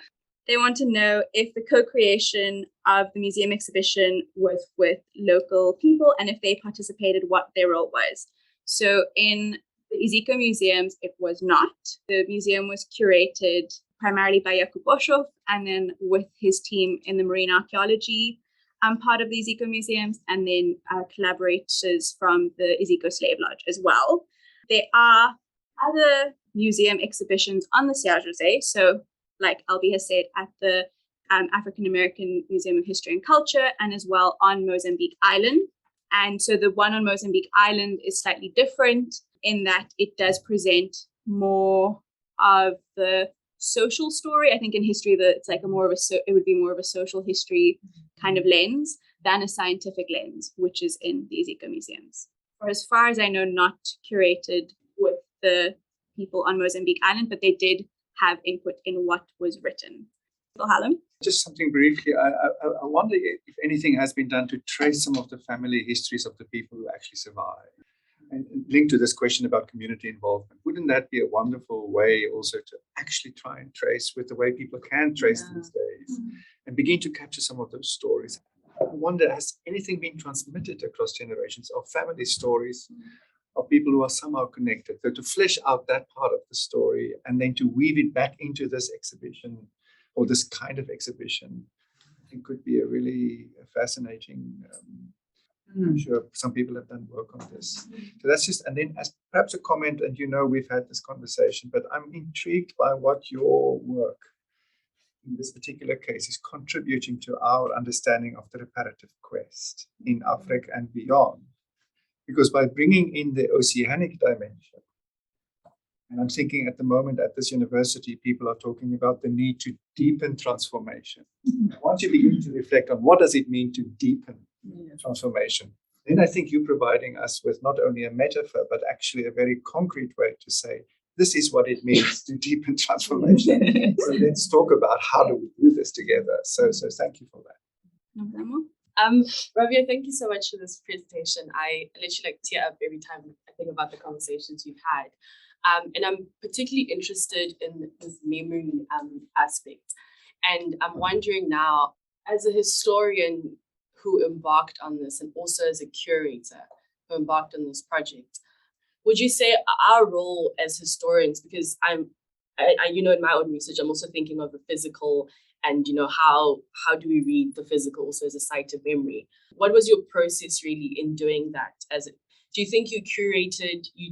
They want to know if the co-creation of the museum exhibition was with local people and if they participated, what their role was. So in the Iziko museums, it was not. The museum was curated primarily by Jakub Boshoff, and then with his team in the marine archaeology part of the Iziko museums, and then collaborators from the Iziko Slave Lodge as well. There are other museum exhibitions on the São José. So like Albie has said, at the African American Museum of History and Culture, and as well on Mozambique Island. And so the one on Mozambique Island is slightly different in that it does present more of the social story. I think in history it's like it would be more of a social history kind of lens than a scientific lens, which is in the Iziko museums. Or as far as I know, not curated with the people on Mozambique Island, but they did have input in what was written. Hallam? Just something briefly. I wonder if anything has been done to trace some of the family histories of the people who actually survived. And linked to this question about community involvement, wouldn't that be a wonderful way also to actually try and trace with the way people can trace these days and begin to capture some of those stories? I wonder, has anything been transmitted across generations of family stories of people who are somehow connected? So to flesh out that part of the story and then to weave it back into this exhibition or this kind of exhibition, I think could be a really fascinating. I'm sure some people have done work on this. So that's just, and then as perhaps a comment, and we've had this conversation, but I'm intrigued by what your work in this particular case is contributing to our understanding of the reparative quest in AVReQ and beyond. Because by bringing in the oceanic dimension, and I'm thinking at the moment at this university, people are talking about the need to deepen transformation. Once you begin to reflect on what does it mean to deepen transformation, then I think you're providing us with not only a metaphor, but actually a very concrete way to say, this is what it means to deepen transformation. So let's talk about how do we do this together. So thank you for that. No problem. Rabia, thank you so much for this presentation. I literally tear up every time I think about the conversations you've had. And I'm particularly interested in this memory aspect. And I'm wondering now, as a historian who embarked on this, and also as a curator who embarked on this project, would you say our role as historians, because I in my own research, I'm also thinking of the physical and, how do we read the physical also as a site of memory? What was your process really in doing that? Do you think you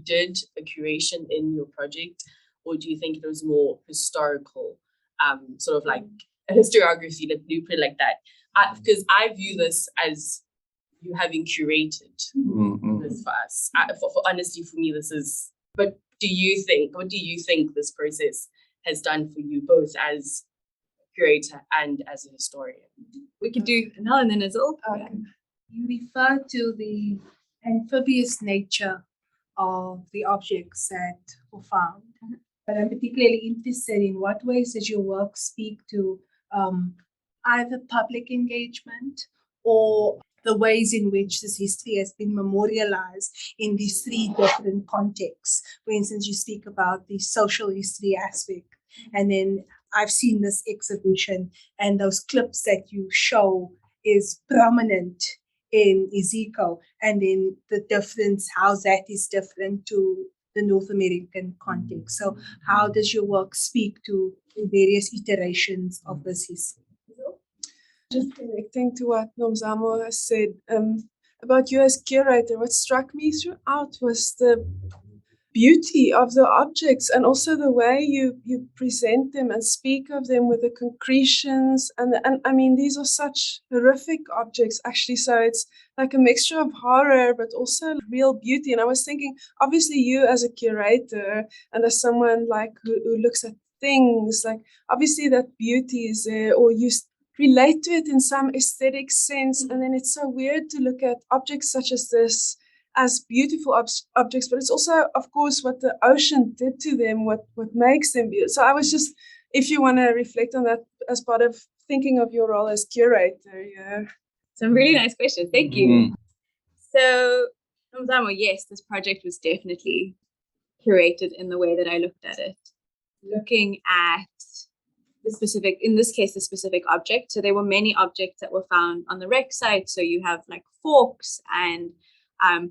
did a curation in your project? or do you think it was more historical, sort of like a historiography, like blueprint like that? Because I view this as you having curated this for us. For honesty, for me, this is. But what do you think this process has done for you, both as curator and as a historian? We could do now and then as well. You refer to the amphibious nature of the objects that were found. But I'm particularly interested in what ways does your work speak to either public engagement or the ways in which this history has been memorialized in these three different contexts. For instance, you speak about the social history aspect, and then I've seen this exhibition and those clips that you show is prominent in Ezekiel, and then the difference, how that is different to the North American context. So how does your work speak to the various iterations of this history? Just connecting to what Nomzamo has said about you as curator, what struck me throughout was the beauty of the objects and also the way you present them and speak of them with the concretions. And I mean, these are such horrific objects, actually. So it's like a mixture of horror, but also real beauty. And I was thinking, obviously, you as a curator and as someone like who looks at things, like obviously that beauty is there, or you relate to it in some aesthetic sense. And then it's so weird to look at objects such as this as beautiful objects, but it's also, of course, what the ocean did to them, what makes them beautiful. So I was just, if you want to reflect on that as part of thinking of your role as curator. Yeah. Some really nice questions. Thank you. So, Nomzamo, yes, this project was definitely curated in the way that I looked at it, looking at the specific, in this case, the specific object. So there were many objects that were found on the wreck site. So you have like forks and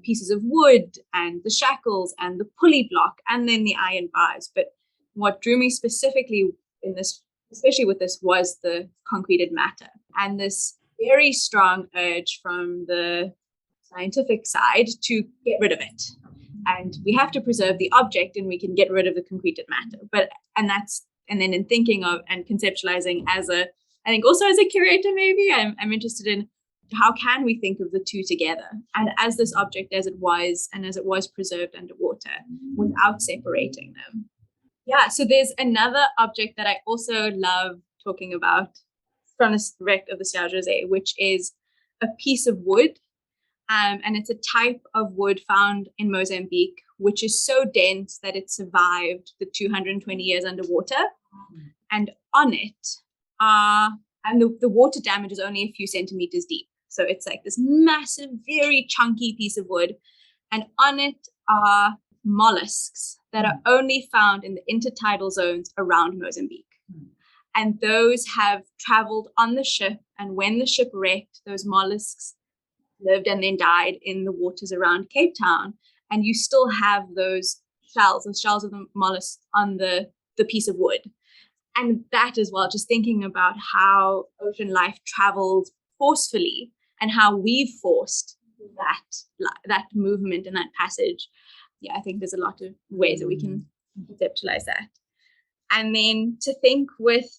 pieces of wood and the shackles and the pulley block and then the iron bars. But what drew me specifically in this, especially with this, was the concreted matter and this very strong urge from the scientific side to get rid of it. And we have to preserve the object and we can get rid of the concreted matter. And then in thinking of and conceptualizing I think also as a curator, maybe I'm interested in how can we think of the two together and as this object as it was and as it was preserved underwater without separating them. Yeah, so there's another object that I also love talking about from the wreck of the São José, which is a piece of wood. And it's a type of wood found in Mozambique, which is so dense that it survived the 220 years underwater. And on it and the water damage is only a few centimeters deep. So it's like this massive, very chunky piece of wood. And on it are mollusks that are only found in the intertidal zones around Mozambique. And those have traveled on the ship. And when the ship wrecked, those mollusks lived and then died in the waters around Cape Town. And you still have those shells of the mollusks on the piece of wood. And that as well, just thinking about how ocean life traveled forcefully and how we've forced that movement and that passage. Yeah, I think there's a lot of ways that we can conceptualize that. And then to think with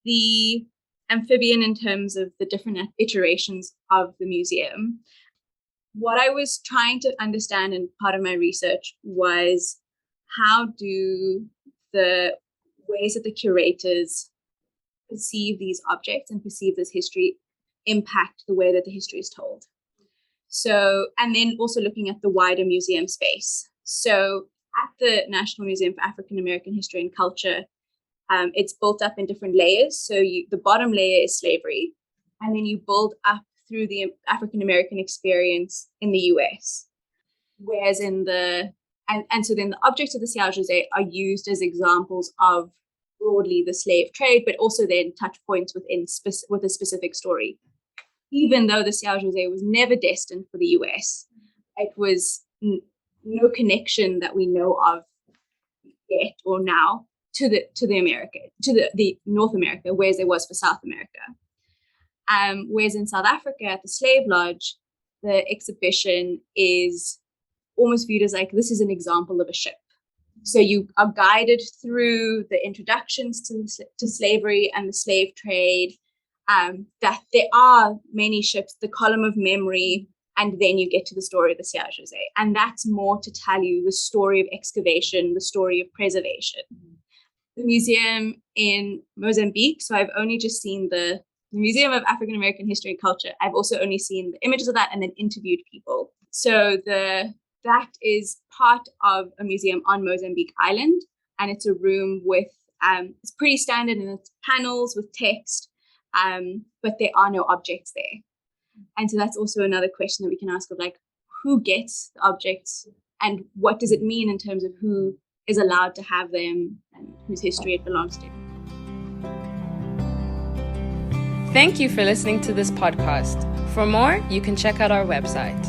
the amphibian in terms of the different iterations of the museum, what I was trying to understand in part of my research was how do the ways that the curators perceive these objects and perceive this history impact the way that the history is told. So, and then also looking at the wider museum space. So at the National Museum for African American History and Culture, it's built up in different layers. So the bottom layer is slavery, and then you build up through the African American experience in the US. Whereas so then the objects of the São José are used as examples of broadly the slave trade, but also then touch points with a specific story. Even though the São José was never destined for the US, it was no connection that we know of yet or now to the North America, whereas there was for South America. Whereas in South Africa at the Slave Lodge, the exhibition is almost viewed as like, this is an example of a ship. So you are guided through the introductions to slavery and the slave trade, that there are many ships, the column of memory, and then you get to the story of the São José. And that's more to tell you the story of excavation, the story of preservation. The museum in Mozambique, so I've only just seen the Museum of African American History and Culture. I've also only seen the images of that and then interviewed people. So that is part of a museum on Mozambique Island, and it's a room with, it's pretty standard and it's panels with text, but there are no objects there. And so that's also another question that we can ask of, like, who gets the objects and what does it mean in terms of who is allowed to have them and whose history it belongs to. Thank you for listening to this podcast. For more, you can check out our website.